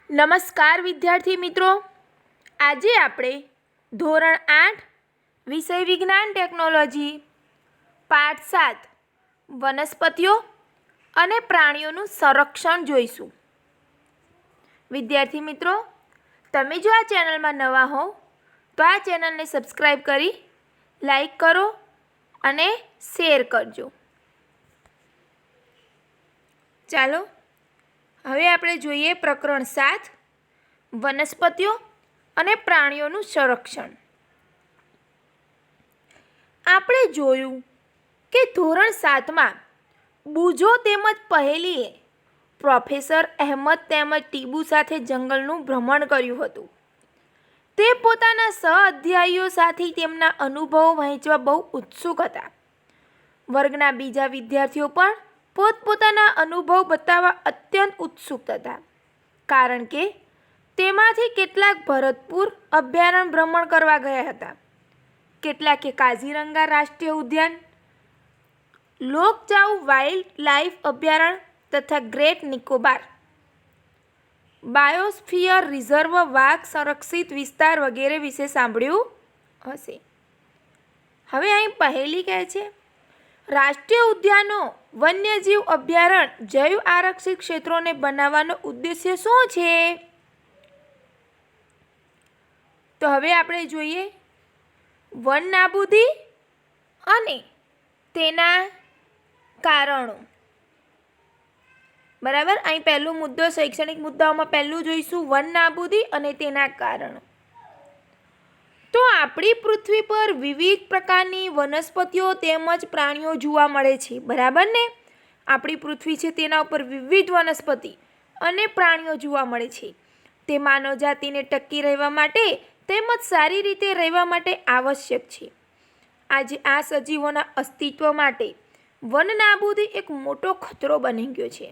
નમસ્કાર વિદ્યાર્થી મિત્રો, આજે આપણે ધોરણ 8 વિષય વિજ્ઞાન ટેકનોલોજી પાઠ 7 વનસ્પતિઓ અને પ્રાણીઓનું સંરક્ષણ જોઈશું. વિદ્યાર્થી મિત્રો, તમે જો આ ચેનલમાં નવા હો તો આ ચેનલને સબસ્ક્રાઈબ કરી લાઈક કરો અને શેર કરજો. ચાલો હવે આપણે જોઈએ પ્રકરણ 7 વનસ્પતિઓ અને પ્રાણીઓનું સંરક્ષણ. આપણે જોયું કે ધોરણ 7માં બુજો તેમજ પહેલીએ પ્રોફેસર અહેમદ તેમજ ટીબુ સાથે જંગલનું ભ્રમણ કર્યું હતું. તે પોતાના સહઅધ્યાયીઓ સાથે તેમના અનુભવો વહેંચવા બહુ ઉત્સુક હતા. વર્ગના બીજા વિદ્યાર્થીઓ પણ પોતપોતાના અનુભવ બતાવવા અત્યંત ઉત્સુક હતા, કારણ કે તેમાંથી કેટલાક ભરતપુર અભયારણ્ય ભ્રમણ કરવા ગયા હતા, કેટલાકે કાઝીરંગા રાષ્ટ્રીય ઉદ્યાન, લોકચાઉ વાઇલ્ડ લાઇફ અભયારણ્ય તથા ગ્રેટ નિકોબાર બાયોસ્ફિયર રિઝર્વ વાઘ સંરક્ષિત વિસ્તાર વગેરે વિશે સાંભળ્યું હશે. હવે અહીં પહેલી કહે છે, રાષ્ટ્રીય ઉદ્યાનો વન્યજીવ અભયારણ્ય જૈવ આરક્ષિત ક્ષેત્રોને બનાવવાનો ઉદ્દેશ્ય શું છે? તો હવે આપણે જોઈએ વન નાબૂદી અને તેના કારણો. બરાબર, અહીં પહેલો મુદ્દો શૈક્ષણિક મુદ્દાઓમાં પહેલું જોઈશું વન નાબૂદી અને તેના કારણો. તો આપણી પૃથ્વી પર વિવિધ પ્રકારની વનસ્પતિઓ તેમજ પ્રાણીઓ જોવા મળે છે. બરાબર ને? આપણી પૃથ્વી છે તેના ઉપર વિવિધ વનસ્પતિ અને પ્રાણીઓ જોવા મળે છે. તે માનવ જાતિને ટકી રહેવા માટે તેમજ સારી રીતે રહેવા માટે આવશ્યક છે. આજે આ સજીવોના અસ્તિત્વ માટે વન નાબૂદી એક મોટો ખતરો બની ગયો છે.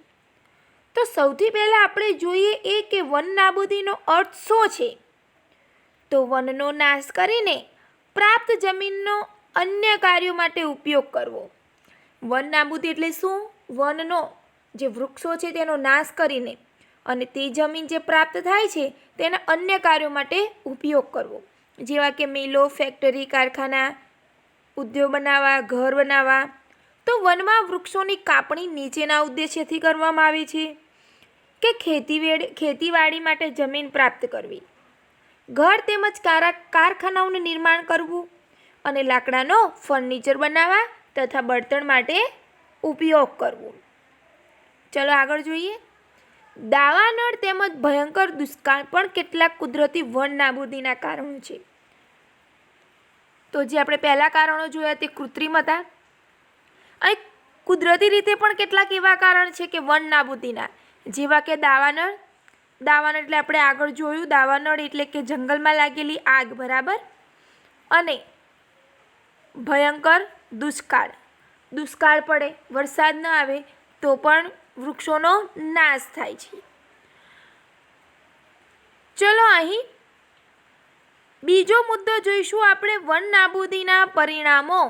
તો સૌથી પહેલાં આપણે જોઈએ એ કે વન નાબૂદીનો અર્થ શું છે? તો વનનો નાશ કરીને પ્રાપ્ત જમીનનો અન્ય કાર્યો માટે ઉપયોગ કરવો. વન નાબૂદી એટલે શું? વનનો જે વૃક્ષો છે તેનો નાશ કરીને અને તે જમીન જે પ્રાપ્ત થાય છે તેના અન્ય કાર્યો માટે ઉપયોગ કરવો, જેવા કે મિલો, ફેક્ટરી, કારખાના, ઉદ્યોગ બનાવવા, ઘર બનાવવા. તો વનમાં વૃક્ષોની કાપણી નીચેના ઉદ્દેશ્યથી કરવામાં આવે છે કે ખેતીવાડી માટે જમીન પ્રાપ્ત કરવી, ઘર તેમજ કારખાનાઓનું નિર્માણ કરવું અને લાકડાનો ફર્નિચર બનાવવા તથા બળતણ માટે ઉપયોગ કરવો. ચલો આગળ જોઈએ. દાવાનળ તેમજ ભયંકર દુષ્કાળ પણ કેટલાક કુદરતી વન નાબૂદીના કારણો છે. તો જે આપણે પહેલા કારણો જોયા તે કૃત્રિમ હતા. અહીં કુદરતી રીતે પણ કેટલાક એવા કારણ છે કે વન નાબૂદીના, જેવા કે દાવાનળ. દાવાનળ એટલે આપણે આગળ જોયું, દાવાનળ એટલે કે જંગલમાં લાગેલી આગ. બરાબર. અને ભયંકર દુષ્કાળ. દુષ્કાળ પડે, વરસાદ ન આવે તો પણ વૃક્ષોનો નાશ થાય છે. ચલો અહીં બીજો મુદ્દો જોઈશું આપણે વન નાબૂદીના પરિણામો.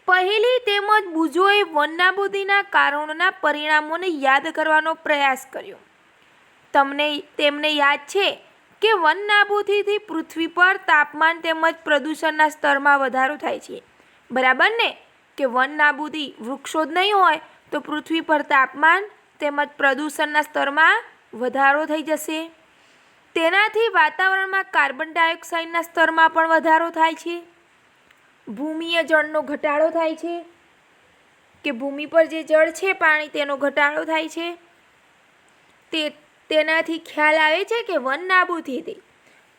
પહેલી તેમજ બુજોએ વન નાબૂદીના કારણોના પરિણામોને યાદ કરવાનો પ્રયાસ કર્યો. તેમને યાદ છે કે વન નાબૂદીથી પૃથ્વી પર તાપમાન તેમજ પ્રદૂષણના સ્તરમાં વધારો થાય છે. બરાબર ને? કે વન નાબૂદી, વૃક્ષો જ નહીં હોય તો પૃથ્વી પર તાપમાન તેમજ પ્રદૂષણના સ્તરમાં વધારો થઈ જશે. તેનાથી વાતાવરણમાં કાર્બન ડાયોક્સાઇડના સ્તરમાં પણ વધારો થાય છે. ભૂમિય જળનો ઘટાડો થાય છે કે ભૂમિ પર જે જળ છે પાણી, તેનો ઘટાડો થાય છે. તેનાથી ખ્યાલ આવે છે કે વન નાબૂદીથી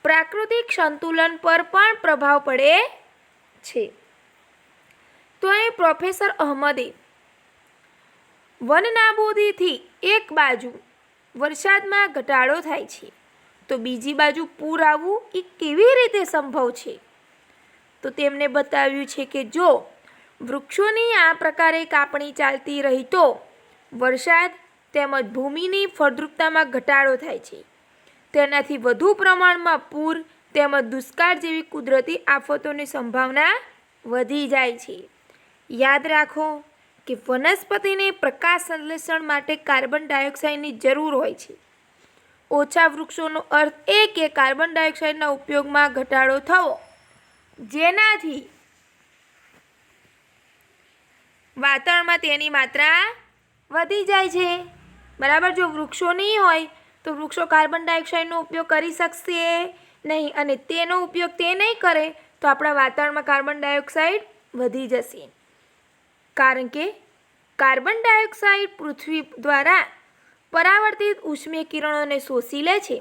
પ્રાકૃતિક સંતુલન પર પણ પ્રભાવ પડે છે. તો અહીં પ્રોફેસર અહમદે વન નાબૂદીથી એક બાજુ વરસાદમાં ઘટાડો થાય છે તો બીજી બાજુ પૂર આવવું એ કેવી રીતે સંભવ છે? તો તેમને બતાવ્યું છે કે જો વૃક્ષોની આ પ્રકારે કાપણી ચાલતી રહી તો વરસાદ તેમજ ભૂમિની ફળદ્રુપતામાં ઘટાડો થાય છે. તેનાથી વધુ પ્રમાણમાં પૂર તેમજ દુષ્કાળ જેવી કુદરતી આફતોની સંભાવના વધી જાય છે. યાદ રાખો કે વનસ્પતિને પ્રકાશ સંશ્લેષણ માટે કાર્બન ડાયોક્સાઇડની જરૂર હોય છે. ઓછા વૃક્ષોનો અર્થ એ કે કાર્બન ડાયોક્સાઇડના ઉપયોગમાં ઘટાડો થવો, જેનાથી વાતાવરણમાં તેની માત્રા વધી જાય છે. બરાબર. જો વૃક્ષો નહીં હોય તો વૃક્ષો કાર્બન ડાયોક્સાઇડનો ઉપયોગ કરી શકશે નહીં, અને તેનો ઉપયોગ તે નહીં કરે તો આપણા વાતાવરણમાં કાર્બન ડાયોક્સાઇડ વધી જશે. કારણ કે કાર્બન ડાયોક્સાઇડ પૃથ્વી દ્વારા પરાવર્તિત ઉષ્મીય કિરણોને શોષી લે છે,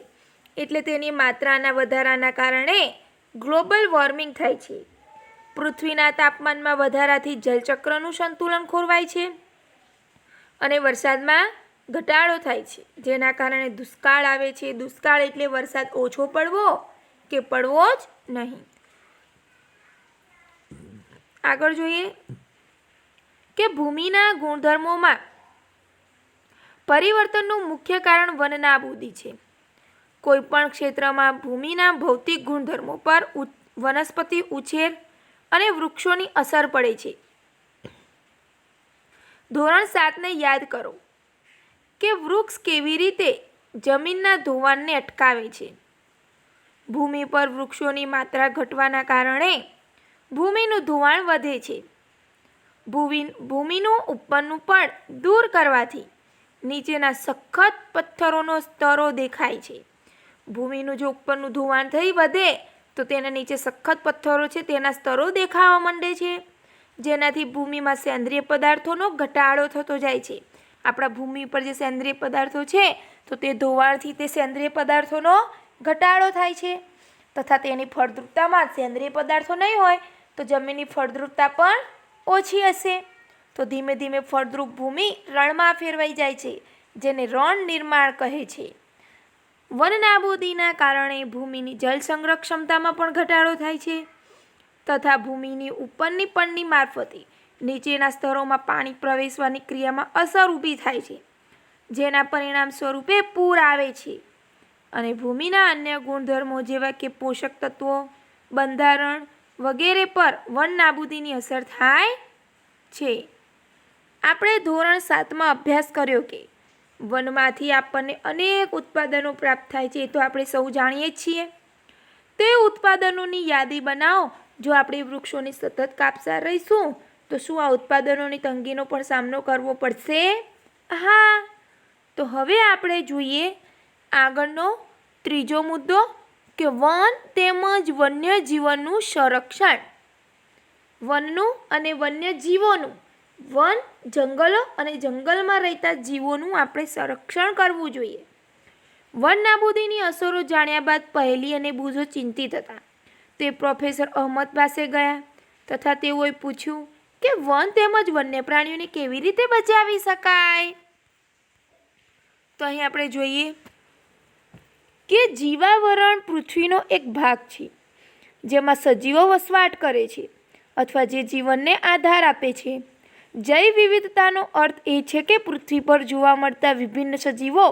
એટલે તેની માત્રાના વધારાના કારણે ગ્લોબલ વોર્મિંગ થાય છે. પૃથ્વીના તાપમાનમાં વધારાથી જલચક્રનું સંતુલન ખોરવાય છે અને વરસાદમાં ઘટાડો થાય છે, જેના કારણે દુષ્કાળ આવે છે. દુષ્કાળ એટલે વરસાદ ઓછો પડવો કે પડવો જ નહીં. આગળ જોઈએ કે ભૂમિના ગુણધર્મોમાં પરિવર્તનનું મુખ્ય કારણ વનનાબૂદી છે. કોઈપણ ક્ષેત્રમાં ભૂમિના ભૌતિક ગુણધર્મો પર વનસ્પતિ ઉછેર અને વૃક્ષોની અસર પડે છે. ધોરણ 7ને યાદ કરો કે વૃક્ષ કેવી રીતે જમીનના ધોવાણને અટકાવે છે. ભૂમિ પર વૃક્ષોની માત્રા ઘટવાના કારણે ભૂમિનું ધોવાણ વધે છે. ભૂમિનું ઉપરનું પડ દૂર કરવાથી નીચેના સખત પથ્થરોનો સ્તરો દેખાય છે. ભૂમિનું જો ઉપરનું ધોવાણ થઈ વધે તો તેના નીચે સખત પથ્થરો છે તેના સ્તરો દેખાવા માંડે છે, જેનાથી ભૂમિમાં સેન્દ્રિય પદાર્થોનો ઘટાડો થતો જાય છે. આપણા ભૂમિ પર જે સેન્દ્રિય પદાર્થો છે તો તે ધોવાણથી તે સેન્દ્રિય પદાર્થોનો ઘટાડો થાય છે, તથા તેની ફળદ્રુપતામાં સેન્દ્રિય પદાર્થો નહીં હોય તો જમીનની ફળદ્રુપતા પણ ઓછી હશે. તો ધીમે ધીમે ફળદ્રુપ ભૂમિ રણમાં ફેરવાઈ જાય છે, જેને રણ નિર્માણ કહે છે. વનનાબૂદીના કારણે ભૂમિની જળ સંગ્રહ ક્ષમતામાં પણ ઘટાડો થાય છે, તથા ભૂમિની ઉપરની પડની મારફતે નીચેના સ્તરોમાં પાણી પ્રવેશવાની ક્રિયામાં અસર ઊભી થાય છે, જેના પરિણામ સ્વરૂપે પૂર આવે છે. અને ભૂમિના અન્ય ગુણધર્મો જેવા કે પોષક તત્વો, બંધારણ વગેરે પર વનનાબૂદીની અસર થાય છે. આપણે ધોરણ 7માં અભ્યાસ કર્યો કે વનમાંથી આપણને અનેક ઉત્પાદનો પ્રાપ્ત થાય છે, એ તો આપણે સૌ જાણીએ જ છીએ. તે ઉત્પાદનોની યાદી બનાવો. જો આપણે વૃક્ષોની સતત કાપતા રહીશું તો શું આ ઉત્પાદનોની તંગીનો પણ સામનો કરવો પડશે? હા. તો હવે આપણે જોઈએ આગળનો ત્રીજો મુદ્દો કે વન તેમજ વન્યજીવનનું સંરક્ષણ. વનનું અને વન્યજીવોનું, વન જંગલો અને જંગલમાં રહેતા જીવોનું આપણે સંરક્ષણ કરવું જોઈએ. વનનાબૂદીની અસરો જાણ્યા બાદ પહેલી અને બુઝો ચિંતિત હતા. તે પ્રોફેસર અહમદ પાસે ગયા તથા તેઓએ પૂછ્યું કે વન તેમજ વન્ય પ્રાણીઓને કેવી રીતે બચાવી શકાય. તો અહીં આપણે જોઈએ કે જીવાવરણ પૃથ્વીનો એક ભાગ છે, જેમાં સજીવો વસવાટ કરે છે અથવા જે જીવનને આધાર આપે છે. જૈવ વિવિધતાનો અર્થ એ છે કે પૃથ્વી પર જોવા મળતા વિભિન્ન સજીવો,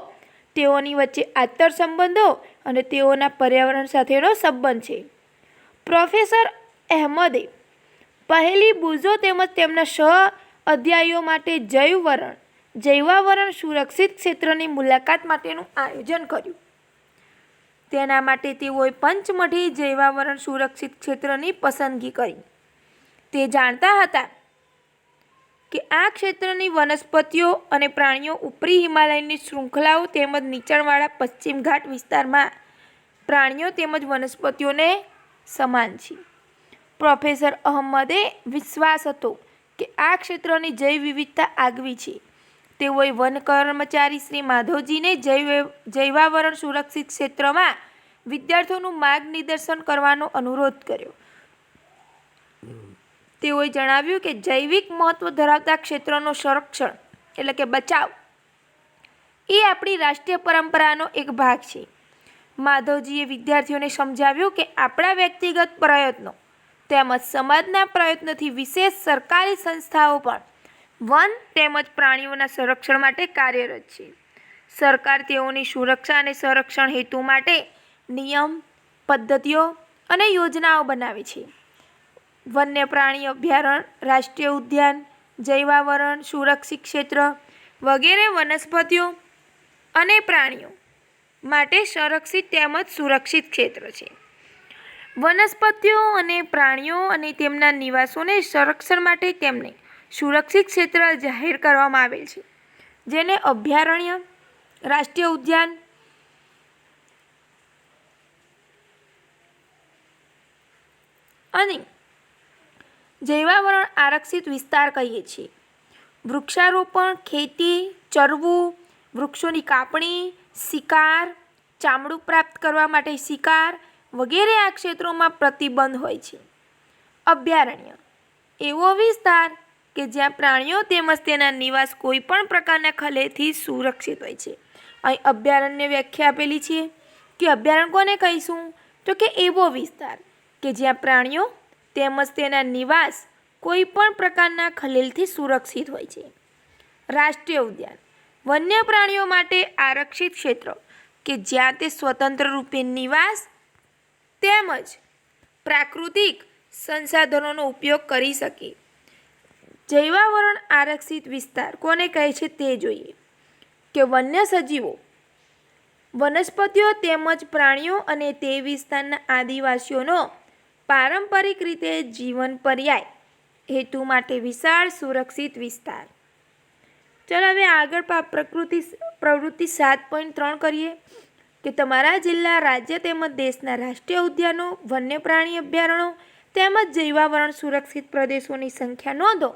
તેઓની વચ્ચે આંતર સંબંધો અને તેઓના પર્યાવરણ સાથેનો સંબંધ છે. પ્રોફેસર અહેમદે પહેલી બુઝો તેમજ તેમના સહ-અધ્યાયીઓ માટે જૈવાવરણ સુરક્ષિત ક્ષેત્રની મુલાકાત માટેનું આયોજન કર્યું. તેના માટે તેઓએ પંચમઢી જૈવાવરણ સુરક્ષિત ક્ષેત્રની પસંદગી કરી. તે જાણતા હતા કે આ ક્ષેત્રની વનસ્પતિઓ અને પ્રાણીઓ ઉપરી હિમાલયની શૃંખલાઓ તેમજ નીચાણવાળા પશ્ચિમ ઘાટ વિસ્તારમાં પ્રાણીઓ તેમજ વનસ્પતિઓને સમાન છે. પ્રોફેસર અહમદે વિશ્વાસ હતો કે આ ક્ષેત્રની જૈવ વિવિધતા આગવી છે. તેઓએ વન કર્મચારી શ્રી માધવજીને જૈવાવરણ સુરક્ષિત ક્ષેત્રમાં વિદ્યાર્થીઓનું માર્ગનિર્દેશન કરવાનો અનુરોધ કર્યો. તેઓએ જણાવ્યું કે જૈવિક મહત્વ ધરાવતા ક્ષેત્રનો સંરક્ષણ એટલે કે બચાવ એ આપણી રાષ્ટ્રીય પરંપરાનો એક ભાગ છે. માધવજીએ વિદ્યાર્થીઓને સમજાવ્યું કે આપણા વ્યક્તિગત પ્રયત્નો તેમજ સમાજના પ્રયત્નોથી વિશેષ સરકારી સંસ્થાઓ પણ વન તેમજ પ્રાણીઓના સંરક્ષણ માટે કાર્યરત છે. સરકાર તેઓની સુરક્ષા અને સંરક્ષણ હેતુ માટે નિયમ, પદ્ધતિઓ અને યોજનાઓ બનાવે છે. વન્ય પ્રાણી અભયારણ્ય, રાષ્ટ્રીય ઉદ્યાન, જૈવાવરણ, સુરક્ષિત ક્ષેત્ર વગેરે વનસ્પતિઓ અને પ્રાણીઓ માટે સંરક્ષિત તેમજ સુરક્ષિત ક્ષેત્ર છે. વનસ્પતિઓ અને પ્રાણીઓ અને તેમના નિવાસોને સંરક્ષણ માટે તેમને સુરક્ષિત ક્ષેત્ર જાહેર કરવામાં આવેલ છે, જેને અભયારણ્ય, રાષ્ટ્રીય ઉદ્યાન અને જૈવાવરણ આરક્ષિત વિસ્તાર કહીએ છીએ. વૃક્ષારોપણ, ખેતી, ચરવું, વૃક્ષોની કાપણી, શિકાર, ચામડું પ્રાપ્ત કરવા માટે શિકાર વગેરે આ ક્ષેત્રોમાં પ્રતિબંધ હોય છે. અભયારણ્ય એવો વિસ્તાર કે જ્યાં પ્રાણીઓ તેમજ તેના નિવાસ કોઈ પણ પ્રકારના ખલેલથી સુરક્ષિત હોય છે. અહીં અભયારણ્ય વ્યાખ્યા આપેલી છે કે અભયારણ્ય કોને કહીશું, તો કે એવો વિસ્તાર કે જ્યાં પ્રાણીઓ તેમજ તેના નિવાસ કોઈ પણ પ્રકારના ખલેલથી સુરક્ષિત હોય છે. રાષ્ટ્રીય ઉદ્યાન વન્ય પ્રાણીઓ માટે આરક્ષિત ક્ષેત્ર કે જ્યાં તે સ્વતંત્ર રૂપે નિવાસ તેમજ પ્રાકૃતિક સંસાધનોનો ઉપયોગ કરી શકે. જૈવાવરણ આરક્ષિત વિસ્તાર કોને કહે છે તે જોઈએ કે વન્ય સજીવો, વનસ્પતિઓ તેમજ પ્રાણીઓ અને તે વિસ્તારના આદિવાસીઓનો પારંપરિક રીતે જીવન પર્યાય હેતુ માટે વિશાળ સુરક્ષિત વિસ્તાર. ચાલો હવે આગળ પ્રવૃત્તિ 7.3 કરીએ કે તમારા જિલ્લા, રાજ્ય તેમજ દેશના રાષ્ટ્રીય ઉદ્યાનો, વન્ય પ્રાણી અભયારણ્યો તેમજ જૈવાવરણ સુરક્ષિત પ્રદેશોની સંખ્યા નોંધો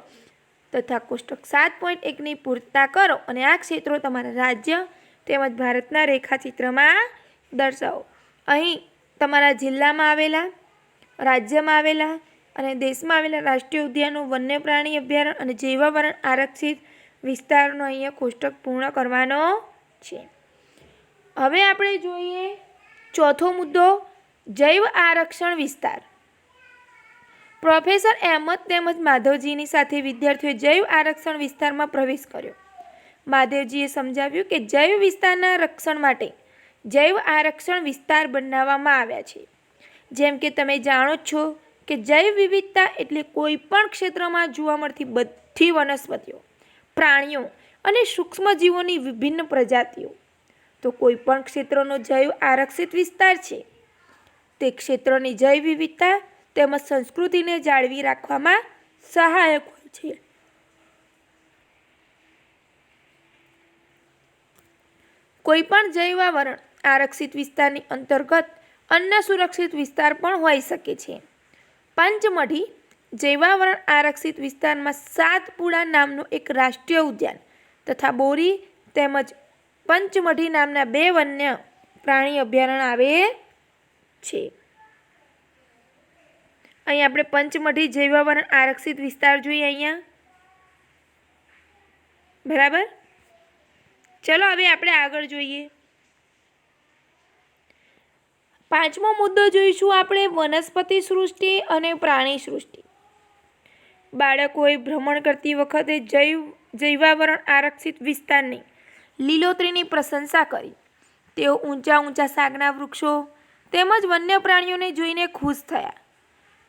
તથા કોષ્ટક 7.1ની પૂર્તતા કરો અને આ ક્ષેત્રો તમારા રાજ્ય તેમજ ભારતના રેખાચિત્રમાં દર્શાવો. અહીં તમારા જિલ્લામાં આવેલા, રાજ્યમાં આવેલા અને દેશમાં આવેલા રાષ્ટ્રીય ઉદ્યાનો, વન્ય પ્રાણી અભયારણ્ય અને જૈવાવરણ આરક્ષિત વિસ્તારનો અહીંયા કોષ્ટક પૂર્ણ કરવાનો છે. હવે આપણે જોઈએ ચોથો મુદ્દો, જૈવ આરક્ષણ વિસ્તાર. પ્રોફેસર અહેમદ તેમજ માધવજીની સાથે વિદ્યાર્થીઓએ જૈવ આરક્ષણ વિસ્તારમાં પ્રવેશ કર્યો. માધવજીએ સમજાવ્યું કે જૈવ વિસ્તારના રક્ષણ માટે જૈવ આરક્ષણ વિસ્તાર બનાવવામાં આવ્યા છે. જેમ કે તમે જાણો છો કે જૈવ વિવિધતા એટલે કોઈ પણ ક્ષેત્રમાં જોવા મળતી બધી વનસ્પતિઓ, પ્રાણીઓ અને સૂક્ષ્મજીવોની વિભિન્ન પ્રજાતિઓ. તો કોઈ પણ ક્ષેત્રનો જૈવ આરક્ષિત વિસ્તાર છે તે ક્ષેત્રની જૈવ વિવિધતા તેમજ સંસ્કૃતિને જાળવી રાખવામાં સહાયક હોય છે. કોઈપણ જૈવાવરણ આરક્ષિત વિસ્તારની અંતર્ગત અન્ય સુરક્ષિત વિસ્તાર પણ હોઈ શકે છે. પંચમઢી જૈવાવરણ આરક્ષિત વિસ્તારમાં સાતપુડા નામનું એક રાષ્ટ્રીય ઉદ્યાન તથા બોરી તેમજ પંચમઢી નામના 2 વન્ય પ્રાણી અભયારણ્ય આવે છે. અહીં આપણે પંચમઢી જૈવાવરણ આરક્ષિત વિસ્તાર જોઈએ અહીંયા, બરાબર. ચલો હવે આપણે આગળ જોઈએ. પાંચમો મુદ્દો જોઈશું આપણે વનસ્પતિ સૃષ્ટિ અને પ્રાણી સૃષ્ટિ. બાળકોએ ભ્રમણ કરતી વખતે જૈવાવરણ આરક્ષિત વિસ્તારની લીલોતરીની પ્રશંસા કરી. તેઓ ઊંચા શાકના વૃક્ષો તેમજ વન્ય પ્રાણીઓને જોઈને ખુશ થયા.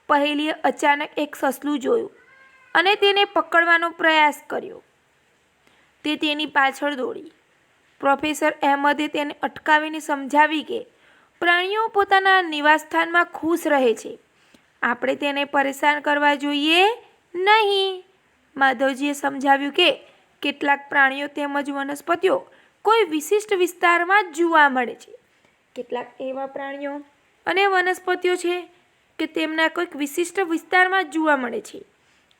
પહેલીએ અચાનક એક સસલું જોયું અને તેને પકડવાનો પ્રયાસ કર્યો. તે તેની પાછળ દોડી. પ્રોફેસર અહેમદે તેને અટકાવીને સમજાવી કે પ્રાણીઓ પોતાના નિવાસસ્થાનમાં ખુશ રહે છે, આપણે તેને પરેશાન કરવા જોઈએ નહીં. માધવજીએ સમજાવ્યું કે કેટલાક પ્રાણીઓ તેમજ વનસ્પતિઓ કોઈ વિશિષ્ટ વિસ્તારમાં જ જોવા મળે છે. કેટલાક એવા પ્રાણીઓ અને વનસ્પતિઓ છે કે તેમના કોઈક વિશિષ્ટ વિસ્તારમાં જ જોવા મળે છે.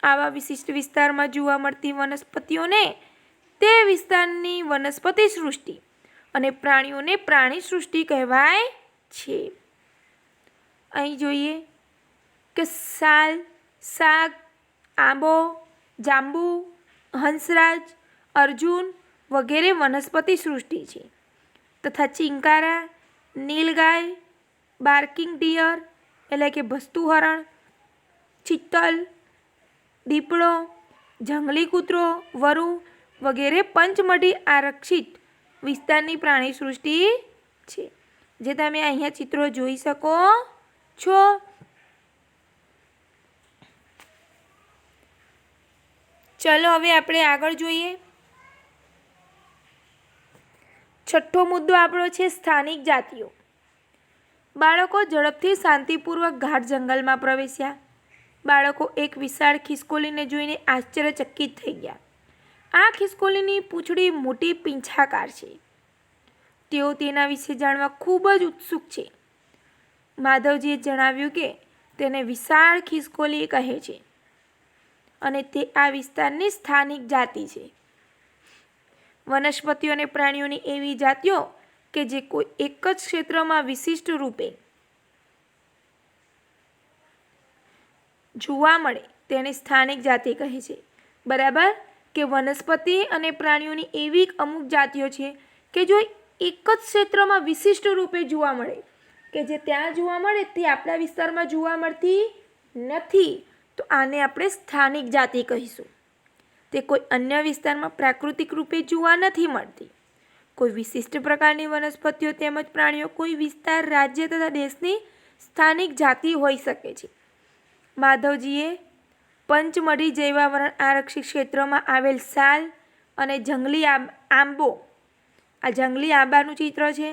આવા વિશિષ્ટ વિસ્તારમાં જોવા મળતી વનસ્પતિઓને તે વિસ્તારની વનસ્પતિ સૃષ્ટિ અને પ્રાણીઓને પ્રાણી સૃષ્ટિ કહેવાય છે. અહીં જોઈએ કે સાલ, સાગ, આંબો, જાંબુ, હંસરાજ, અર્જુન વગેરે વનસ્પતિ સૃષ્ટિ છે તથા ચિંકારા, નીલગાય, બાર્કિંગ ડિયર એટલે કે ભસ્તું હરણ, ચિત્તલ, દીપડો, જંગલી કૂતરો, વરુ વગેરે પંચમઢી આરક્ષિત વિસ્તારની પ્રાણી સૃષ્ટિ છે, જે તમે અહીંયા ચિત્રો જોઈ શકો છો. ચલો હવે આપણે આગળ જોઈએ. છઠ્ઠો મુદ્દો આપણો છે સ્થાનિક જાતિઓ. બાળકો ઝડપથી શાંતિપૂર્વક ગાઢ જંગલમાં પ્રવેશ્યા. બાળકો એક વિશાળ ખિસકોલીને જોઈને આશ્ચર્યચકિત થઈ ગયા. આ ખિસકોલીની પૂંછડી મોટી પીંછાકાર છે. તેઓ તેના વિશે જાણવા ખૂબ જ ઉત્સુક છે. માધવજીએ જણાવ્યું કે તેને વિશાળ ખિસકોલી કહે છે અને તે આ વિસ્તારની સ્થાનિક જાતિ છે. વનસ્પતિઓ અને પ્રાણીઓની એવી જાતિઓ કે જે કોઈ એક જ ક્ષેત્રમાં વિશિષ્ટ રૂપે જોવા મળે તેને સ્થાનિક જાતિ કહે છે. બરાબર, કે વનસ્પતિ અને પ્રાણીઓની એવી અમુક જાતિઓ છે કે જો એક જ ક્ષેત્રમાં વિશિષ્ટ રૂપે જોવા મળે, કે જે ત્યાં જોવા મળે તે આપણા વિસ્તારમાં જોવા મળતી નથી, તો આને આપણે સ્થાનિક જાતિ કહીશું. તે કોઈ અન્ય વિસ્તારમાં પ્રાકૃતિક રૂપે જોવા નથી મળતી. કોઈ વિશિષ્ટ પ્રકારની વનસ્પતિઓ તેમજ પ્રાણીઓ કોઈ વિસ્તાર, રાજ્ય તથા દેશની સ્થાનિક જાતિ હોઈ શકે છે. માધવજીએ પંચમઢી જૈવાવરણ આરક્ષિત ક્ષેત્રમાં આવેલ સાલ અને જંગલી આંબો, આ જંગલી આંબાનું ચિત્ર છે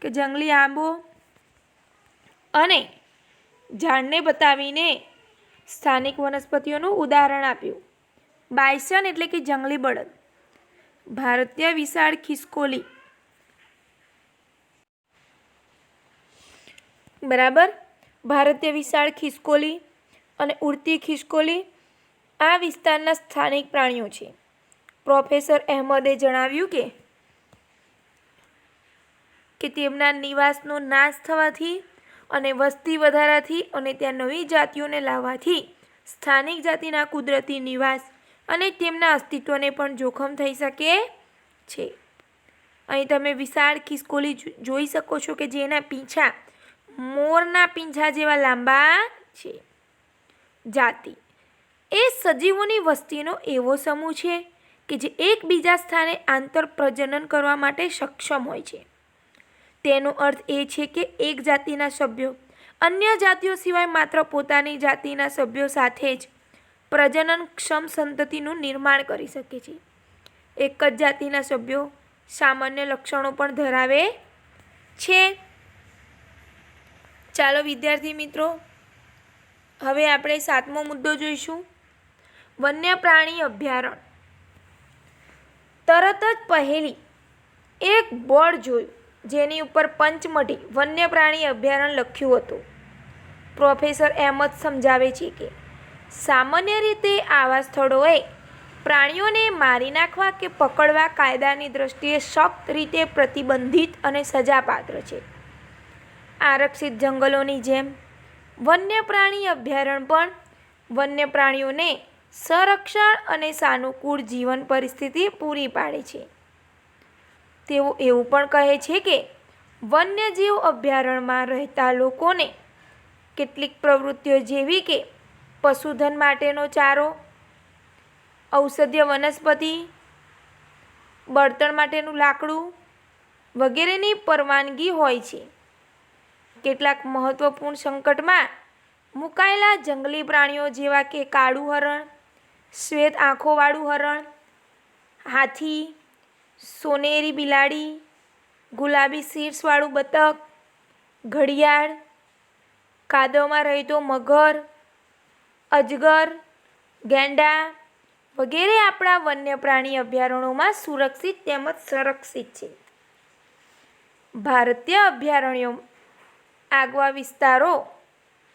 કે જંગલી આંબો અને ઝાડને બતાવીને સ્થાનિક વનસ્પતિઓનું ઉદાહરણ આપ્યું. બાયસન એટલે કે જંગલી બળદ, ભારતીય વિશાળ ખિસકોલી, બરાબર, ભારતીય વિશાળ ખિસકોલી અને ઉડતી ખિસકોલી આ વિસ્તારના સ્થાનિક પ્રાણીઓ છે. પ્રોફેસર અહેમદે જણાવ્યું કે તેમના નિવાસનો નાશ થવાથી અને વસ્તી વધારાથી અને ત્યાં નવી જાતિઓને લાવવાથી સ્થાનિક જાતિના કુદરતી નિવાસ અને તેમના અસ્તિત્વને પણ જોખમ થઈ શકે છે. અહીં તમે વિશાળ ખિસકોલી જોઈ શકો છો કે જેના પીંછા મોરના પીંછા જેવા લાંબા છે. જાતિ એ સજીવોની વસ્તીનો એવો સમૂહ છે કે જે એકબીજા સ્થાને આંતર પ્રજનન કરવા માટે સક્ષમ હોય છે. તેનો અર્થ એ છે કે એક જાતિના સભ્યો અન્ય જાતિઓ સિવાય માત્ર પોતાની જાતિના સભ્યો સાથે જ પ્રજનનક્ષમ સંતતિનું નિર્માણ કરી શકે છે. એક જ જાતિના સભ્યો સામાન્ય લક્ષણો પણ ધરાવે છે. ચાલો વિદ્યાર્થી મિત્રો, હવે આપણે 7મો મુદ્દો જોઈશું, વન્ય પ્રાણી અભયારણ્ય. તરત જ પહેલી એક બોર્ડ જોયું જેની ઉપર પંચમઢી વન્ય પ્રાણી અભયારણ્ય લખ્યું હતું. પ્રોફેસર અહેમદ સમજાવે છે કે સામાન્ય રીતે આવા સ્થળોએ પ્રાણીઓને મારી નાખવા કે પકડવા કાયદાની દ્રષ્ટિએ સખ્ત રીતે પ્રતિબંધિત અને સજાપાત્ર છે. આરક્ષિત જંગલોની જેમ વન્ય પ્રાણી અભયારણ્ય પણ વન્ય પ્રાણીઓને સંરક્ષણ અને સાનુકૂળ જીવન પરિસ્થિતિ પૂરી પાડે છે. તેઓ એવું પણ કહે છે કે વન્યજીવ અભયારણ્યમાં રહેતા લોકોને કેટલીક પ્રવૃત્તિઓ જેવી કે પશુધન માટેનો ચારો, ઔષધીય વનસ્પતિ, બળતણ માટેનું લાકડું વગેરેની પરવાનગી હોય છે. કેટલાક મહત્વપૂર્ણ સંકટમાં મુકાયેલા જંગલી પ્રાણીઓ જેવા કે કાળું હરણ, શ્વેત આંખોવાળું હરણ, હાથી, સોનેરી બિલાડી, ગુલાબી શીર્ષવાળું બતક, ઘડિયાળ, કાદવમાં રહેતો મગર, અજગર, ગેંડા વગેરે આપણા વન્ય પ્રાણી અભયારણ્યોમાં સુરક્ષિત તેમજ સંરક્ષિત છે. ભારતીય અભયારણ્યો આગવા વિસ્તારો,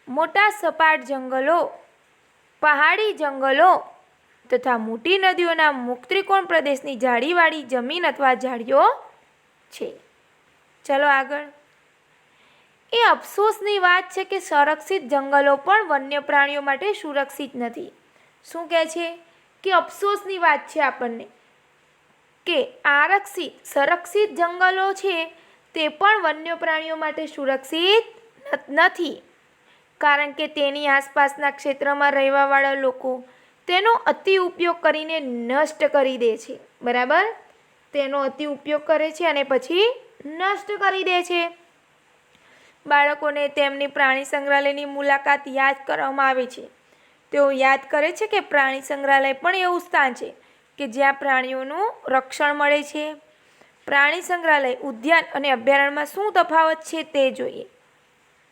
મોટા સપાટ જંગલો, પહાડી જંગલો તથા મોટી નદીઓના મુક્ત ત્રિકોણ પ્રદેશની જાળીવાળી જમીન અથવા ઝાડીઓ છે. ચલો આગળ. એ અફસોસની વાત છે કે સંરક્ષિત જંગલો પણ વન્ય પ્રાણીઓ માટે સુરક્ષિત નથી. શું કહે છે કે અફસોસની વાત છે આપણને કે સંરક્ષિત જંગલો છે તે પણ વન્ય પ્રાણીઓ માટે સુરક્ષિત નથી, કારણ કે તેની આસપાસના ક્ષેત્રમાં રહેવાવાળા લોકો તેનો અતિ ઉપયોગ કરીને નષ્ટ કરી દે છે. બરાબર, તેનો અતિ ઉપયોગ કરે છે અને પછી નષ્ટ કરી દે છે. બાળકોને તેમની પ્રાણી સંગ્રહાલયની મુલાકાત યાદ કરવામાં આવે છે તેઓ યાદ કરે છે કે પ્રાણી સંગ્રહાલય પણ એવું સ્થાન છે કે જ્યાં પ્રાણીઓનું રક્ષણ મળે છે. પ્રાણી સંગ્રહાલય, ઉદ્યાન અને અભયારણ્યમાં શું તફાવત છે તે જોઈએ.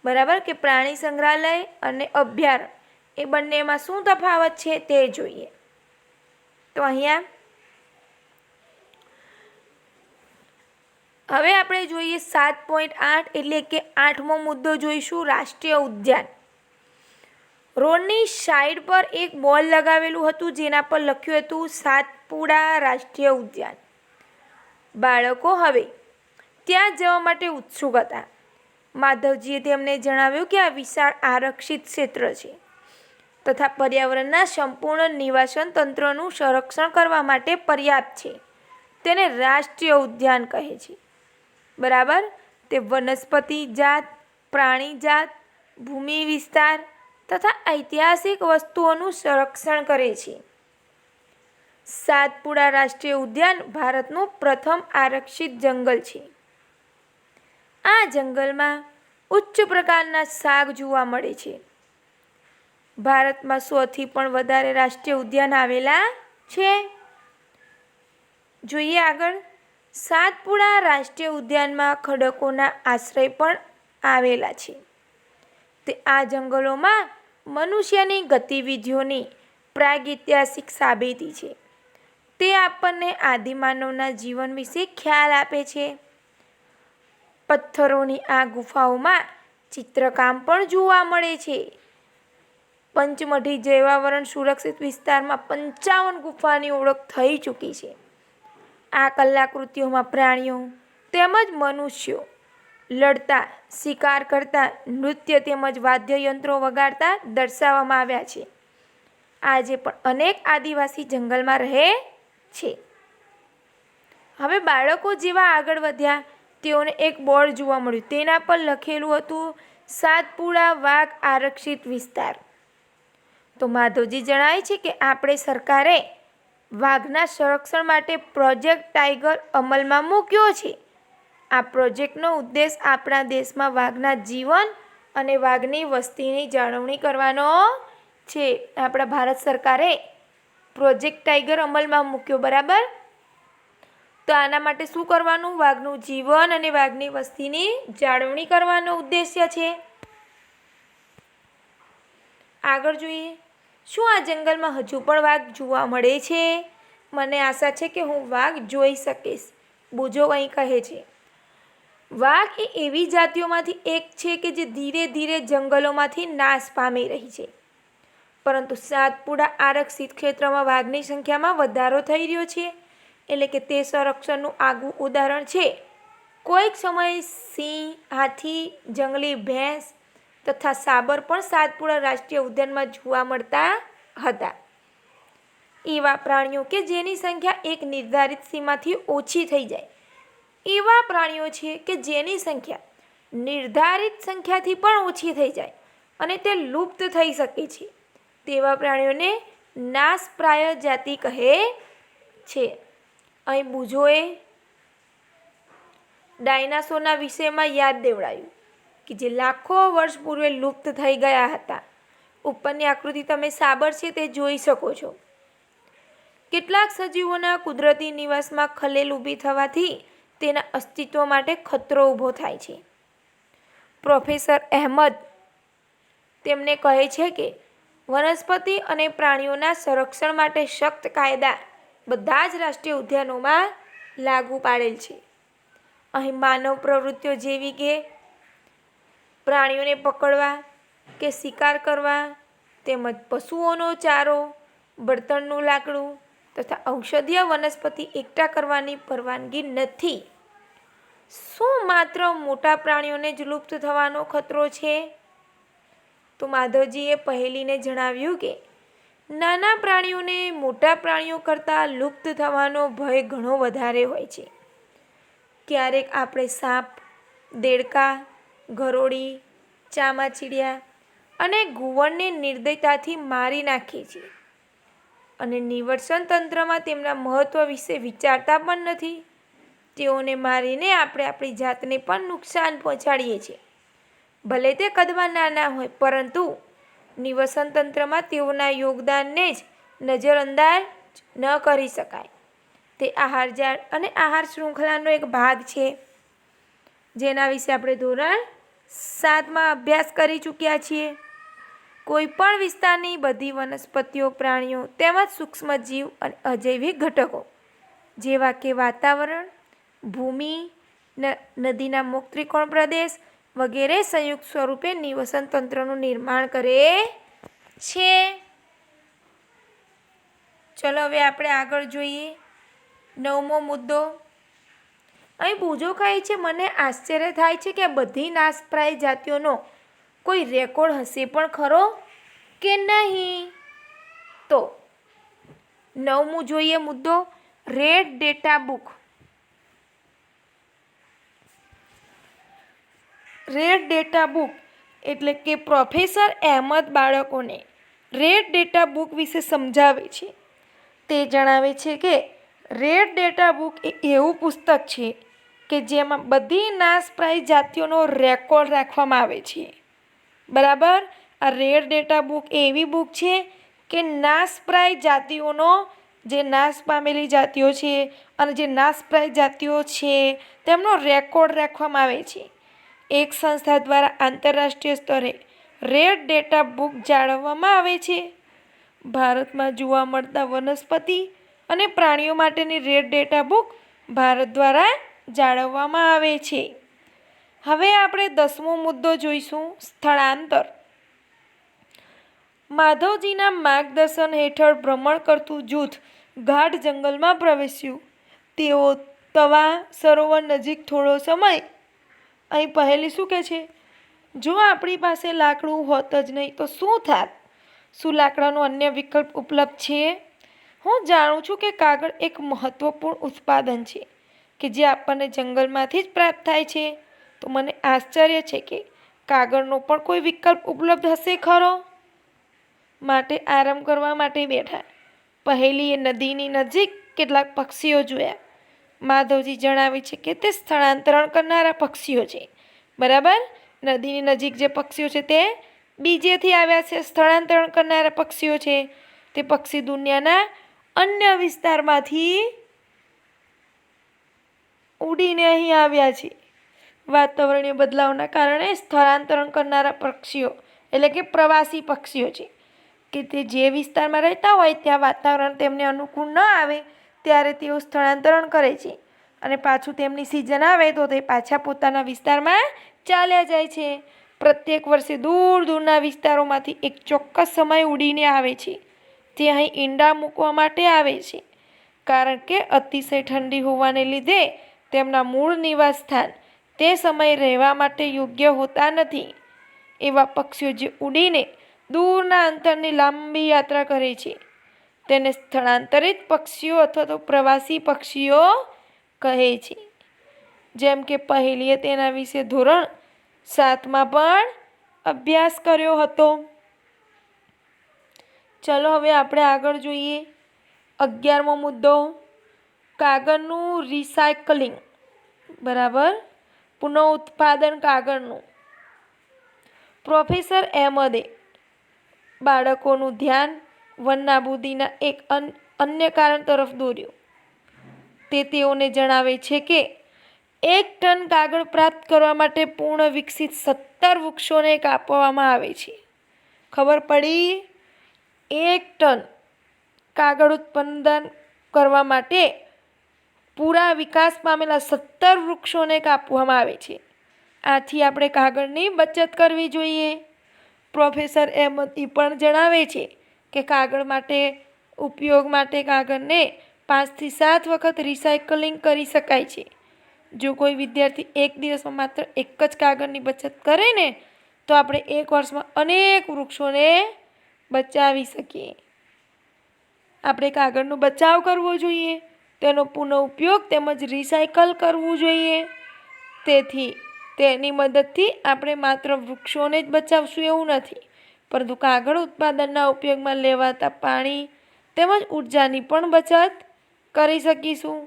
બરાબર, કે પ્રાણી સંગ્રહાલય અને અભયારણ્ય એ બંનેમાં શું તફાવત છે તે જોઈએ. તો અહીંયા હવે આપણે જોઈએ 7.8 એટલે કે 8મો મુદ્દો જોઈશું, રાષ્ટ્રીય ઉદ્યાન. રોડની સાઈડ પર એક બોર્ડ લગાવેલું હતું જેના પર લખ્યું હતું સાતપુડા રાષ્ટ્રીય ઉદ્યાન. બાળકો હવે ત્યાં જવા માટે ઉત્સુક હતા. માધવજીએ તેમને જણાવ્યું કે આ વિશાળ આરક્ષિત ક્ષેત્ર છે તથા પર્યાવરણના સંપૂર્ણ નિવાસન તંત્રનું સંરક્ષણ કરવા માટે પર્યાપ્ત છે. તેને રાષ્ટ્રીય ઉદ્યાન કહે છે. બરાબર, તે વનસ્પતિ જાત, પ્રાણી જાત, ભૂમિ વિસ્તાર તથા ઐતિહાસિક વસ્તુઓનું સંરક્ષણ કરે છે. સાતપુડા રાષ્ટ્રીય ઉદ્યાન ભારતનું પ્રથમ આરક્ષિત જંગલ છે. આ જંગલમાં ઉચ્ચ પ્રકારના શાક જોવા મળે છે. ભારતમાં 100થી પણ વધારે રાષ્ટ્રીય ઉદ્યાન આવેલા છે. જોઈએ આગળ. સાતપુડા રાષ્ટ્રીય ઉદ્યાનમાં ખડકોના આશ્રય પણ આવેલા છે. તે આ જંગલોમાં મનુષ્યની ગતિવિધિઓની પ્રાગૈતિહાસિક સાબિતી છે. તે આપણને આદિમાનવના જીવન વિશે ખ્યાલ આપે છે. પથ્થરોની આ ગુફાઓમાં ચિત્રકામ પણ જોવા મળે છે. પંચમઢી જૈવાવરણ સુરક્ષિત વિસ્તારમાં 55 ગુફાની ઓળખ થઈ ચૂકી છે. આ કલાકૃતિઓમાં પ્રાણીઓ તેમજ મનુષ્યો લડતા, શિકાર કરતા, નૃત્ય તેમજ વાદ્યયંત્રો વગાડતા દર્શાવવામાં આવ્યા છે. આજે પણ અનેક આદિવાસી જંગલમાં રહે છે. હવે બાળકો જેવા આગળ વધ્યા તેઓને એક બોર્ડ જોવા મળ્યું. તેના પર લખેલું હતું સાતપુડા વાઘ આરક્ષિત વિસ્તાર. તો માધવજી જણાવે છે કે આપણે સરકારે વાઘના સંરક્ષણ માટે પ્રોજેક્ટ ટાઈગર અમલમાં મૂક્યો છે. આ પ્રોજેક્ટનો ઉદ્દેશ આપણા દેશમાં વાઘના જીવન અને વાઘની વસ્તીની જાળવણી કરવાનો છે. આપણા ભારત સરકારે પ્રોજેક્ટ ટાઈગર અમલમાં મૂક્યો. બરાબર, તો આના માટે શું કરવાનું? વાઘનું જીવન અને વાઘની વસ્તીની જાળવણી કરવાનો ઉદ્દેશ્ય છે. આગળ જોઈએ. શું આ જંગલમાં હજુ પણ વાઘ જોવા મળે છે? મને આશા છે કે હું વાઘ જોઈ શકીશ. બુજો અહીં કહે છે. વાઘ એ એવી જાતિઓમાંથી એક છે કે જે ધીરે ધીરે જંગલોમાંથી નાશ પામી રહી છે. પરંતુ સાતપુડા આરક્ષિત ક્ષેત્રમાં વાઘની સંખ્યામાં વધારો થઈ રહ્યો છે. એટલે કે તે સંરક્ષણનું આગવું ઉદાહરણ છે. કોઈક સમયે સિંહ, હાથી, જંગલી ભેંસ તથા સાબર પણ સાતપુડા રાષ્ટ્રીય ઉદ્યાનમાં જોવા મળતા હતા. એવા પ્રાણીઓ કે જેની સંખ્યા એક નિર્ધારિત સીમાથી ઓછી થઈ જાય, એવા પ્રાણીઓ છે કે જેની સંખ્યા નિર્ધારિત સંખ્યાથી પણ ઓછી થઈ જાય અને તે લુપ્ત થઈ શકે છે, તેવા પ્રાણીઓને નાશપ્રાય જાતિ કહે છે. અહીં બુજોએ ડાયનાસોરના વિષયમાં યાદ દેવડાવ્યું કે જે લાખો વર્ષ પૂર્વે લુપ્ત થઈ ગયા હતા. ઉપરની આકૃતિ તમે સાબર છે તે જોઈ શકો છો. કેટલાક સજીવોના કુદરતી નિવાસમાં ખલેલ ઊભી થવાથી તેના અસ્તિત્વ માટે ખતરો ઊભો થાય છે. પ્રોફેસર અહેમદ તેમને કહે છે કે વનસ્પતિ અને પ્રાણીઓના સંરક્ષણ માટે સખ્ત કાયદા બધા જ રાષ્ટ્રીય ઉદ્યાનોમાં લાગુ પાડેલ છે. અહીં માનવ પ્રવૃત્તિઓ જેવી કે પ્રાણીઓને પકડવા કે શિકાર કરવા તેમજ પશુઓનો ચારો, બળતણનું લાકડું તથા ઔષધીય વનસ્પતિ એકઠા કરવાની પરવાનગી નથી. શું માત્ર મોટા પ્રાણીઓને જ લુપ્ત થવાનો ખતરો છે? તો માધવજીએ પહેલીને જણાવ્યું કે નાના પ્રાણીઓને મોટા પ્રાણીઓ કરતાં લુપ્ત થવાનો ભય ઘણો વધારે હોય છે. ક્યારેક આપણે સાપ, દેડકા, ગરોળી, ચામાચીડિયા અને ઘુવડને નિર્દયતાથી મારી નાખીએ છીએ અને નિવસન તંત્રમાં તેમના મહત્ત્વ વિશે વિચારતા પણ નથી. તેઓને મારીને આપણે આપણી જાતને પણ નુકસાન પહોંચાડીએ છીએ. ભલે તે કદમાં નાના હોય, પરંતુ નિવસન તંત્રમાં તેઓના યોગદાનને જ નજરઅંદાજ ન કરી શકાય. તે આહાર જાળ અને આહાર શૃંખલાનો એક ભાગ છે, જેના વિશે આપણે ધોરણ 7માં અભ્યાસ કરી ચૂક્યા છીએ. કોઈપણ વિસ્તારની બધી વનસ્પતિઓ, પ્રાણીઓ તેમજ સૂક્ષ્મજીવ અને અજૈવિક ઘટકો જેવા કે વાતાવરણ, ભૂમિ, નદીના મુક્ત ત્રિકોણ પ્રદેશ વગેરે સંયુક્ત સ્વરૂપે નિવસન તંત્રનું નિર્માણ કરે છે. ચલો હવે આપણે આગળ જોઈએ. 9મો મુદ્દો. અહીં બુજો કહે છે, મને આશ્ચર્ય થાય છે કે બધી નાશપ્રાય જાતિઓનો કોઈ રેકોર્ડ હશે પણ ખરો કે નહીં? તો 9મું જોઈએ મુદ્દો, red data book. Red data book એટલે કે પ્રોફેસર અહેમદ બાળકોને રેડ ડેટા બુક વિશે સમજાવે છે. તે જણાવે છે કે રેડ ડેટા બુક એ એવું પુસ્તક છે કે જેમાં બધી નાશપ્રાય જાતિઓનો રેકોર્ડ રાખવામાં આવે છે. બરાબર. આ રેડ ડેટા બુક એવી બુક છે કે નાશપ્રાય જાતિઓનો, જે નાશ પામેલી જાતિઓ છે અને જે નાશપ્રાય જાતિઓ છે તેમનો રેકોર્ડ રાખવામાં આવે છે. એક સંસ્થા દ્વારા આંતરરાષ્ટ્રીય સ્તરે રેડ ડેટા બુક જાળવવામાં આવે છે. ભારતમાં જોવા મળતા વનસ્પતિ અને પ્રાણીઓ માટેની રેડ ડેટા બુક ભારત દ્વારા જાળવવામાં આવે છે. હવે આપણે 10મો મુદ્દો જોઈશું, સ્થળાંતર. માધવજીના માર્ગદર્શન હેઠળ ભ્રમણ કરતું જૂથ ગાઢ જંગલમાં પ્રવેશ્યું. તેઓ તવા સરોવર નજીક થોડો સમય. અહીં પહેલી શું કહે છે? જો આપણી પાસે લાકડું હોત જ નહીં તો શું થાત? શું લાકડાનો અન્ય વિકલ્પ ઉપલબ્ધ છે? હું જાણું છું કે કાગળ એક મહત્વપૂર્ણ ઉત્પાદન છે કે જે આપણને જંગલમાંથી જ પ્રાપ્ત થાય છે. તો મને આશ્ચર્ય છે કે કાગળનો પણ કોઈ વિકલ્પ ઉપલબ્ધ હશે ખરો? માટે આરામ કરવા માટે બેઠા. પહેલીએ નદીની નજીક કેટલાક પક્ષીઓ જોયા. માધવજી જણાવે છે કે તે સ્થળાંતરણ કરનારા પક્ષીઓ છે. બરાબર. નદીની નજીક જે પક્ષીઓ છે તે બીજેથી આવ્યા છે, સ્થળાંતરણ કરનારા પક્ષીઓ છે. તે પક્ષી દુનિયાના અન્ય વિસ્તારમાંથી ઉડીને અહીં આવ્યા છે. વાતાવરણીય બદલાવના કારણે સ્થળાંતરણ કરનારા પક્ષીઓ એટલે કે પ્રવાસી પક્ષીઓ છે કે તે જે વિસ્તારમાં રહેતા હોય ત્યાં વાતાવરણ તેમને અનુકૂળ ન આવે ત્યારે તેઓ સ્થળાંતરણ કરે છે અને પાછું તેમની સિઝન આવે તો તે પાછા પોતાના વિસ્તારમાં ચાલ્યા જાય છે. પ્રત્યેક વર્ષે દૂર દૂરના વિસ્તારોમાંથી એક ચોક્કસ સમય ઉડીને આવે છે. તે અહીં ઈંડા મૂકવા માટે આવે છે. કારણ કે અતિશય ઠંડી હોવાને લીધે તેમના મૂળ નિવાસ સ્થાન તે સમયે રહેવા માટે યોગ્ય હોતા નથી. એવા પક્ષીઓ જે ઉડીને દૂરના અંતરની લાંબી યાત્રા કરે છે તેને સ્થળાંતરિત પક્ષીઓ અથવા તો પ્રવાસી પક્ષીઓ કહે છે. જેમ કે પહેલીએ તેના વિશે ધોરણ 7માં પણ અભ્યાસ કર્યો હતો. ચલો હવે આપણે આગળ જોઈએ. 11મો મુદ્દો, કાગળનું રિસાયકલિંગ. બરાબર. પુનઃઉત્પાદન કાગળનું. પ્રોફેસર અહેમદે બાળકોનું ધ્યાન વનનાબૂદીના એક અન્ય કારણ તરફ દોર્યું. તે તેઓને જણાવે છે કે 1 ટન કાગળ પ્રાપ્ત કરવા માટે પૂર્ણ વિકસિત 17 વૃક્ષોને કાપવામાં આવે છે. ખબર પડી? 1 ટન કાગળ ઉત્પાદન કરવા માટે પૂરા વિકાસ પામેલા 17 વૃક્ષોને કાપવામાં આવે છે. આથી આપણે કાગળની બચત કરવી જોઈએ. પ્રોફેસર અહેમદ પણ જણાવે છે કે કાગળ માટે ઉપયોગ માટે કાગળને 5 થી 7 વખત રિસાયકલિંગ કરી શકાય છે. જો કોઈ વિદ્યાર્થી એક દિવસમાં માત્ર એક જ કાગળની બચત કરે ને તો આપણે 1 વર્ષમાં અનેક વૃક્ષોને બચાવી શકીએ. આપણે કાગળનો બચાવ કરવો જોઈએ, તેનો પુનઃ ઉપયોગ તેમજ રિસાયકલ કરવું જોઈએ. તેથી તેની મદદથી આપણે માત્ર વૃક્ષોને જ બચાવશું એવું નથી, પરંતુ કાગળ ઉત્પાદનના ઉપયોગમાં લેવાતા પાણી તેમજ ઉર્જાની પણ બચત કરી શકીશું.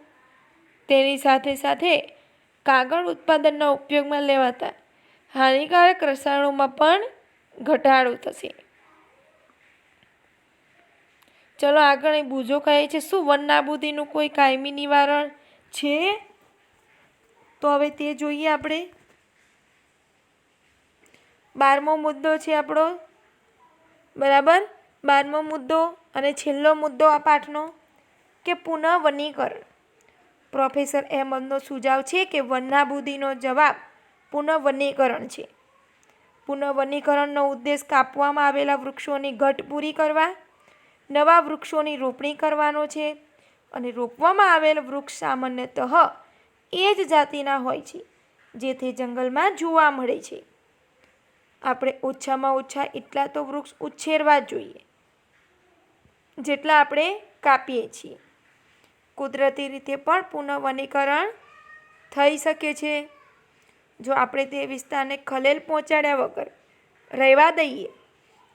તેની સાથે સાથે કાગળ ઉત્પાદનના ઉપયોગમાં લેવાતા હાનિકારક રસાયણોમાં પણ ઘટાડો થશે. ચલો આગળ અહીં બુજો કહે છે, શું વન નાબૂદીનું કોઈ કાયમી નિવારણ છે? તો હવે તે જોઈએ આપણે. 12મો મુદ્દો છે આપણો, બરાબર. 12મો મુદ્દો અને છેલ્લો મુદ્દો આ પાઠનો કે પુનઃવનીકરણ. પ્રોફેસર અહેમદનો સુઝાવ છે કે વન નાબૂદીનો જવાબ પુનઃવનીકરણ છે. પુનઃવનીકરણનો ઉદ્દેશ કાપવામાં આવેલા વૃક્ષોની ઘટ પૂરી કરવા, નવા વૃક્ષોની રોપણી કરવાનો છે. અને રોપવામાં આવેલ વૃક્ષ સામાન્યતઃ એ જ જાતિના હોય છે જે તે જંગલમાં જોવા મળે છે. આપણે ઓછામાં ઓછા એટલા તો વૃક્ષ ઉછેરવા જ જોઈએ જેટલા આપણે કાપીએ છીએ. કુદરતી રીતે પણ પુનઃવનીકરણ થઈ શકે છે જો આપણે તે વિસ્તારને ખલેલ પહોંચાડ્યા વગર રહેવા દઈએ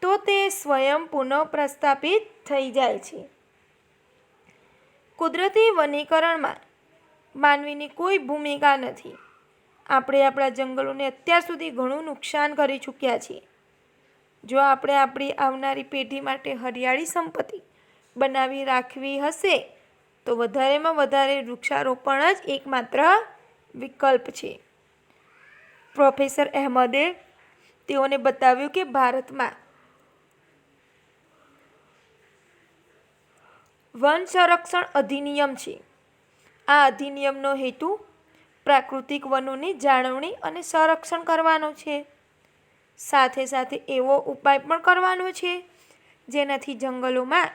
તો તે સ્વયં પુનઃપ્રસ્થાપિત થઈ જાય છે. કુદરતી વનીકરણમાં માનવીની કોઈ ભૂમિકા નથી. આપણે આપણા જંગલોને અત્યાર સુધી ઘણું નુકસાન કરી ચૂક્યા છીએ. જો આપણે આપણી આવનારી પેઢી માટે હરિયાળી સંપત્તિ બનાવી રાખવી હશે તો વધારેમાં વધારે વૃક્ષારોપણ જ એકમાત્ર વિકલ્પ છે. પ્રોફેસર અહેમદે તેઓને બતાવ્યું કે ભારતમાં વન સંરક્ષણ અધિનિયમ છે. આ અધિનિયમનો હેતુ પ્રાકૃતિક વનોની જાળવણી અને સંરક્ષણ કરવાનો છે. સાથે સાથે એવો ઉપાય પણ કરવાનો છે જેનાથી જંગલોમાં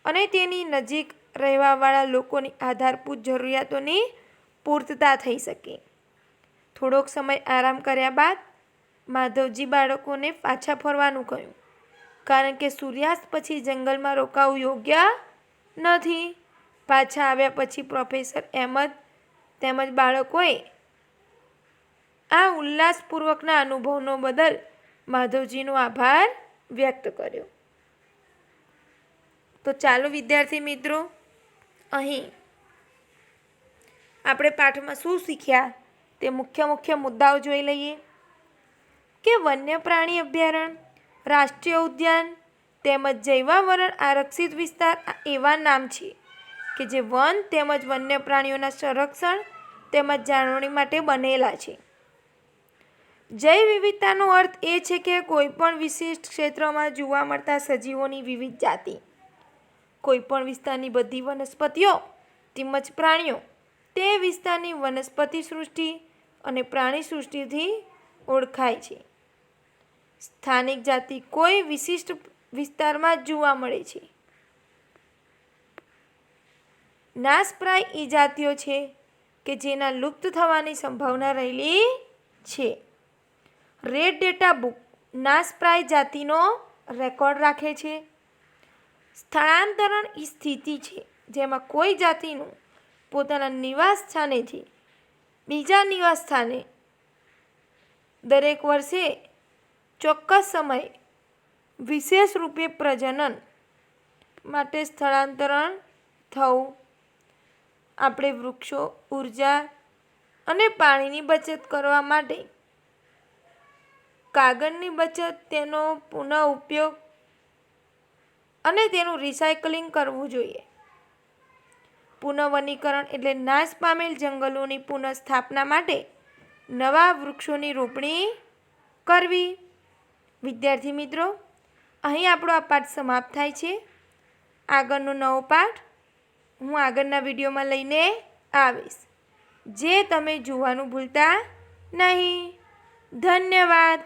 અને તેની નજીક રહેવાવાળા લોકોની આધારભૂત જરૂરિયાતોની પૂર્તતા થઈ શકે. થોડોક સમય આરામ કર્યા બાદ માધવજી બાળકોને પાછા ફરવાનું કહ્યું, કારણ કે સૂર્યાસ્ત પછી જંગલમાં રોકાવું યોગ્ય નથી. પાછા આવ્યા પછી પ્રોફેસર અહેમદ તેમજ બાળકોએ આ ઉલ્લાસપૂર્વકના અનુભવનો બદલ માધવજીનો આભાર વ્યક્ત કર્યો. તો ચાલો વિદ્યાર્થી મિત્રો, અહીં આપણે પાઠમાં શું શીખ્યા તે મુખ્ય મુદ્દાઓ જોઈ લઈએ. કે વન્ય પ્રાણી અભયારણ્ય, રાષ્ટ્રીય ઉદ્યાન તેમજ જૈવાવરણ આરક્ષિત વિસ્તાર એવા નામ છે કે જે વન તેમજ વન્ય પ્રાણીઓના સંરક્ષણ તેમજ જાળવણી માટે બનેલા છે. જૈવ વિવિધતાનો અર્થ એ છે કે કોઈપણ વિશિષ્ટ ક્ષેત્રમાં જોવા મળતા સજીવોની વિવિધ જાતિ. કોઈપણ વિસ્તારની બધી વનસ્પતિઓ તેમજ પ્રાણીઓ તે વિસ્તારની વનસ્પતિ સૃષ્ટિ અને પ્રાણી સૃષ્ટિથી ઓળખાય છે. સ્થાનિક જાતિ કોઈ વિશિષ્ટ વિસ્તારમાં જ જોવા મળે છે. નાશપ્રાય એ જાતિઓ છે કે જેના લુપ્ત થવાની સંભાવના રહેલી છે. રેડ ડેટા બુક નાશપ્રાય જાતિનો રેકોર્ડ રાખે છે. સ્થળાંતરણ એ સ્થિતિ છે જેમાં કોઈ જાતિનું પોતાના નિવાસ સ્થાનેથી બીજા નિવાસ સ્થાને દરેક વર્ષે ચોક્કસ સમયે વિશેષ રૂપે પ્રજનન માટે સ્થળાંતરણ થવું. આપણે વૃક્ષો, ઉર્જા અને પાણીની બચત કરવા માટે કાગળની બચત, તેનો પુનઃ ઉપયોગ અને તેનું રિસાયકલિંગ કરવું જોઈએ. પુનઃવનીકરણ એટલે નાશ પામેલ જંગલોની પુનઃસ્થાપના માટે નવા વૃક્ષોની રોપણી કરવી. વિદ્યાર્થી મિત્રો, અહીં આપણો આ પાઠ સમાપ્ત થાય છે. આગળનો નવો પાઠ હું આગળના વિડીયોમાં લઈને આવીશ, જે તમે જોવાનું ભૂલતા નહીં. ધન્યવાદ.